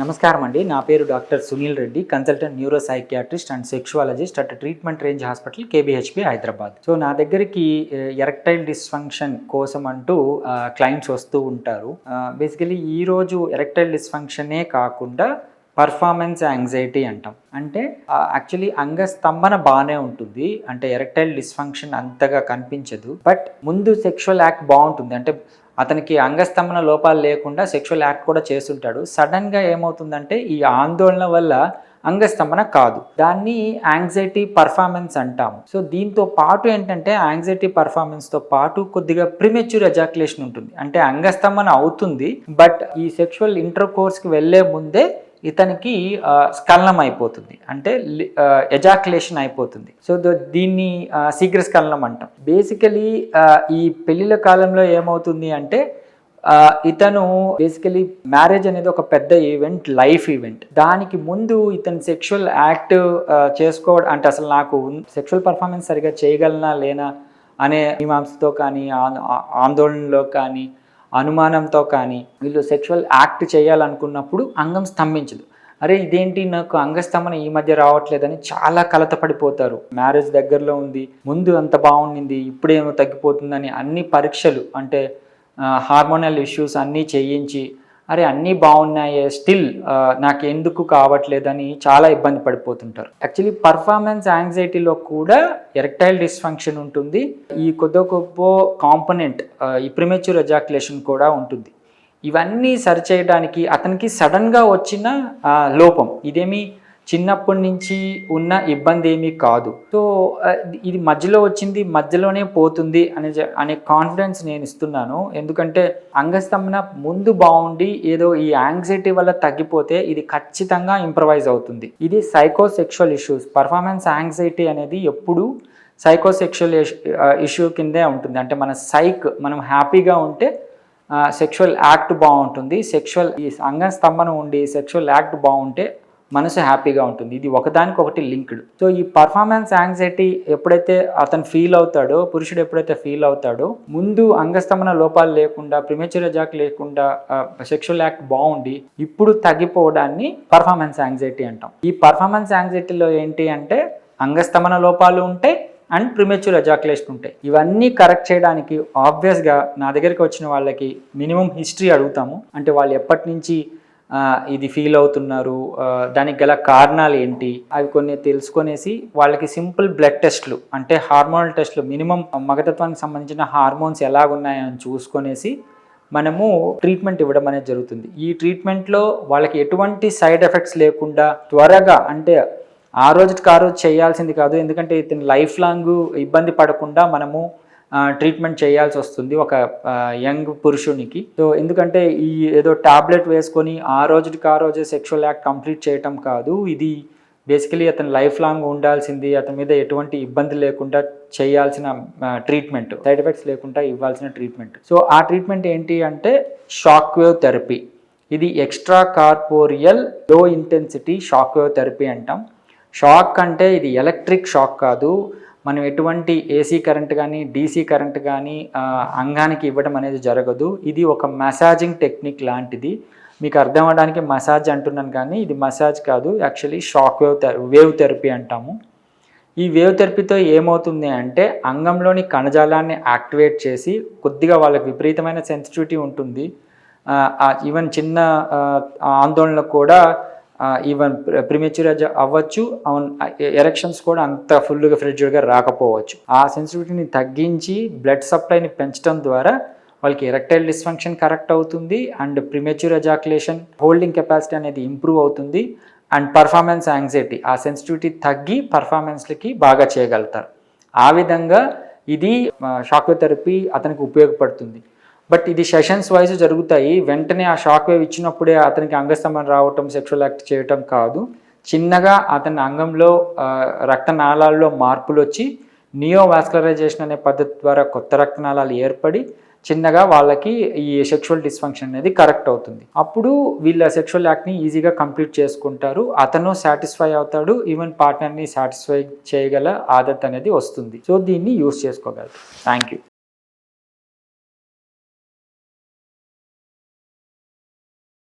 నమస్కారం అండి. నా పేరు doctor Sunil Reddy, consultant neuro psychiatrist and sexologist at treatment range hospital KBHP Hyderabad. So నా దగ్గరికి ఎరెక్టైల్ డిస్ఫంక్షన్ కోసం అంటూ క్లయింట్స్ వస్తూ ఉంటారు. బేసికలీ ఈరోజు ఎరెక్టైల్ డిస్ఫంక్షనే కాకుండా పర్ఫార్మెన్స్ యాంగ్జైటీ అంటాం. అంటే యాక్చువల్లీ అంగస్తంభన బాగానే ఉంటుంది, అంటే ఎరెక్టైల్ డిస్ఫంక్షన్ అంతగా కనిపించదు. బట్ ముందు సెక్షువల్ యాక్ట్ బాగుంటుంది, అంటే అతనికి అంగస్తంభన లోపాలు లేకుండా సెక్షువల్ యాక్ట్ కూడా చేస్తుంటాడు. సడన్గా ఏమవుతుందంటే ఈ ఆందోళన వల్ల అంగస్తంభన కాదు, దాన్ని యాంగ్జైటీ పర్ఫార్మెన్స్ అంటాము. సో దీంతో పాటు ఏంటంటే యాంగ్జైటీ పర్ఫార్మెన్స్తో పాటు కొద్దిగా ప్రిమెచ్యూర్ ఎజాక్యులేషన్ ఉంటుంది. అంటే అంగస్తంభన అవుతుంది, బట్ ఈ సెక్షువల్ ఇంటర్ కోర్స్కి వెళ్ళే ముందే ఇతనికి స్ఖలనం అయిపోతుంది, అంటే ఎజాక్యులేషన్ అయిపోతుంది. సో దీన్ని శీఘ్ర స్ఖలనం అంటాం. బేసికలీ ఈ పెళ్లిళ్ళ కాలంలో ఏమవుతుంది అంటే ఇతను బేసికలీ మ్యారేజ్ అనేది ఒక పెద్ద ఈవెంట్, లైఫ్ ఈవెంట్. దానికి ముందు ఇతను సెక్షువల్ యాక్ట్ చేసుకోవడం, అంటే అసలు నాకు సెక్షువల్ పర్ఫార్మెన్స్ సరిగా చేయగలనా లేనా అనే మీమాంసతో కానీ, ఆందోళనలో కానీ, అనుమానంతో కానీ వీళ్ళు సెక్షువల్ యాక్ట్ చేయాలనుకున్నప్పుడు అంగం స్తంభించదు. అరే ఇదేంటి నాకు అంగస్తంభన ఈ మధ్య రావట్లేదని చాలా కలత పడిపోతారు. మ్యారేజ్ దగ్గరలో ఉంది, ముందు అంత బాగుండింది, ఇప్పుడేమో తగ్గిపోతుందని అన్ని పరీక్షలు, అంటే హార్మోనల్ ఇష్యూస్ అన్నీ చేయించి అరే అన్నీ బాగున్నాయే, స్టిల్ నాకు ఎందుకు కావట్లేదని చాలా ఇబ్బంది పడిపోతుంటారు. యాక్చువల్లీ పర్ఫార్మెన్స్ యాంగ్జైటీలో కూడా ఎరెక్టైల్ డిస్ఫంక్షన్ ఉంటుంది. ఈ కొద్ది గొప్ప కాంపోనెంట్ ఈ ప్రిమెచ్యూర్ ఎజాక్యులేషన్ కూడా ఉంటుంది. ఇవన్నీ సరిచేయడానికి అతనికి సడన్గా వచ్చిన లోపం, ఇదేమీ చిన్నప్పటి నుంచి ఉన్న ఇబ్బంది ఏమీ కాదు. సో ఇది మధ్యలో వచ్చింది, మధ్యలోనే పోతుంది అనే కాన్ఫిడెన్స్ నేను ఇస్తున్నాను. ఎందుకంటే అంగస్తంభన ముందు బాగుండి ఏదో ఈ యాంగ్జైటీ వల్ల తగ్గిపోతే ఇది ఖచ్చితంగా ఇంప్రవైజ్ అవుతుంది. ఇది సైకోసెక్షువల్ ఇష్యూస్. పర్ఫార్మెన్స్ యాంగ్జైటీ అనేది ఎప్పుడు సైకోసెక్షువల్ ఇష్యూ కిందే ఉంటుంది. అంటే మనం హ్యాపీగా ఉంటే సెక్షువల్ యాక్ట్ బాగుంటుంది, ఈ అంగస్తంభన ఉండి సెక్షువల్ యాక్ట్ బాగుంటే మనసు హ్యాపీగా ఉంటుంది. ఇది ఒకదానికొకటి లింక్డ్. సో ఈ పర్ఫార్మెన్స్ యాంగ్జైటీ ఎప్పుడైతే అతను ఫీల్ అవుతాడో, పురుషుడు ఎప్పుడైతే ఫీల్ అవుతాడో, ముందు అంగస్తంభన లోపాలు లేకుండా, ప్రిమెచ్యూర్ ఎజాక్యులేషన్ లేకుండా సెక్షువల్ యాక్ట్ బాగుండి ఇప్పుడు తగ్గిపోవడాన్ని పర్ఫార్మెన్స్ యాంగ్జైటీ అంటాం. ఈ పర్ఫార్మెన్స్ యాంగ్జైటీలో ఏంటి అంటే అంగస్తంభన లోపాలు ఉంటాయి అండ్ ప్రిమెచ్యూర్ ఎజాక్యులేషన్ ఉంటాయి. ఇవన్నీ కరెక్ట్ చేయడానికి ఆబ్వియస్గా నా దగ్గరికి వచ్చిన వాళ్ళకి మినిమం హిస్టరీ అడుగుతాము. అంటే వాళ్ళు ఎప్పటి నుంచి ఇది ఫీల్ అవుతున్నారు, దానికి గల కారణాలు ఏంటి, అవి కొన్ని తెలుసుకొనేసి వాళ్ళకి సింపుల్ బ్లడ్ టెస్ట్లు, అంటే హార్మోనల్ టెస్ట్లు, మినిమం మగతత్వానికి సంబంధించిన హార్మోన్స్ ఎలాగున్నాయని చూసుకొనేసి మనము ట్రీట్మెంట్ ఇవ్వడం అనేది జరుగుతుంది. ఈ ట్రీట్మెంట్లో వాళ్ళకి ఎటువంటి సైడ్ ఎఫెక్ట్స్ లేకుండా త్వరగా, అంటే ఆ రోజుకి ఆ రోజు చేయాల్సింది కాదు, ఎందుకంటే ఇతను లైఫ్ లాంగ్ ఇబ్బంది పడకుండా మనము ట్రీట్మెంట్ చేయాల్సి వస్తుంది ఒక యంగ్ పురుషునికి. సో ఎందుకంటే ఈ ఏదో టాబ్లెట్ వేసుకొని ఆ రోజుకి ఆ రోజే సెక్షువల్ యాక్ట్ కంప్లీట్ చేయటం కాదు, ఇది బేసికలీ అతను లైఫ్ లాంగ్ ఉండాల్సింది, అతని మీద ఎటువంటి ఇబ్బంది లేకుండా చేయాల్సిన ట్రీట్మెంట్, సైడ్ ఎఫెక్ట్స్ లేకుండా ఇవ్వాల్సిన ట్రీట్మెంట్. సో ఆ ట్రీట్మెంట్ ఏంటి అంటే షాక్ వేవ్ థెరపీ. ఇది ఎక్స్ట్రా కార్పోరియల్ లో ఇంటెన్సిటీ షాక్ వేవ్ థెరపీ అంటాం. షాక్ అంటే ఇది ఎలక్ట్రిక్ షాక్ కాదు, మనం ఎటువంటి ఏసీ కరెంట్ కానీ డీసీ కరెంట్ కానీ అంగానికి ఇవ్వడం అనేది జరగదు. ఇది ఒక మసాజింగ్ టెక్నిక్ లాంటిది. మీకు అర్థం అవ్వడానికి మసాజ్ అంటున్నాను కానీ ఇది మసాజ్ కాదు, యాక్చువల్లీ షాక్ వేవ్ థెరపీ అంటాము. ఈ వేవ్ థెరపీతో ఏమవుతుంది అంటే అంగంలోని కణజాలాన్ని యాక్టివేట్ చేసి, కొద్దిగా వాళ్ళకి విపరీతమైన సెన్సిటివిటీ ఉంటుంది, ఈవెన్ చిన్న ఆందోళనకు కూడా ఈవెన్ ప్రిమెచ్యూర్ అవ్వచ్చు, ఎరెక్షన్స్ కూడా అంత ఫుల్గా ఫ్రెడ్యూర్గా రాకపోవచ్చు. ఆ సెన్సిటివిటీని తగ్గించి బ్లడ్ సప్లైని పెంచడం ద్వారా వాళ్ళకి ఎరెక్టైల్ డిస్ఫంక్షన్ కరెక్ట్ అవుతుంది and premature ejaculation holding capacity అనేది ఇంప్రూవ్ అవుతుంది అండ్ పర్ఫార్మెన్స్ యాంగ్జైటీ, ఆ సెన్సిటివిటీ తగ్గి పర్ఫార్మెన్స్లకి బాగా చేయగలుగుతారు. ఆ విధంగా ఇది షాక్ వేవ్ థెరపీ అతనికి ఉపయోగపడుతుంది. బట్ ఇది సెషన్స్ వైజ్ జరుగుతాయి. వెంటనే ఆ షాక్ వేవ్ ఇచ్చినప్పుడే అతనికి అంగస్తంభన రావటం, సెక్షువల్ యాక్ట్ చేయటం కాదు. చిన్నగా అతని అంగంలో రక్తనాళాల్లో మార్పులు వచ్చి నియోవాస్కులరైజేషన్ అనే పద్ధతి ద్వారా కొత్త రక్తనాళాలు ఏర్పడి చిన్నగా వాళ్ళకి ఈ సెక్షువల్ డిస్ఫంక్షన్ అనేది కరెక్ట్ అవుతుంది. అప్పుడు వీళ్ళ సెక్షువల్ యాక్ట్ని ఈజీగా కంప్లీట్ చేసుకుంటారు, అతను సాటిస్ఫై అవుతాడు, ఈవెన్ పార్ట్నర్ని సాటిస్ఫై చేయగల ఆదత్ అనేది వస్తుంది. సో దీన్ని యూస్ చేసుకోగలరు. Thank you.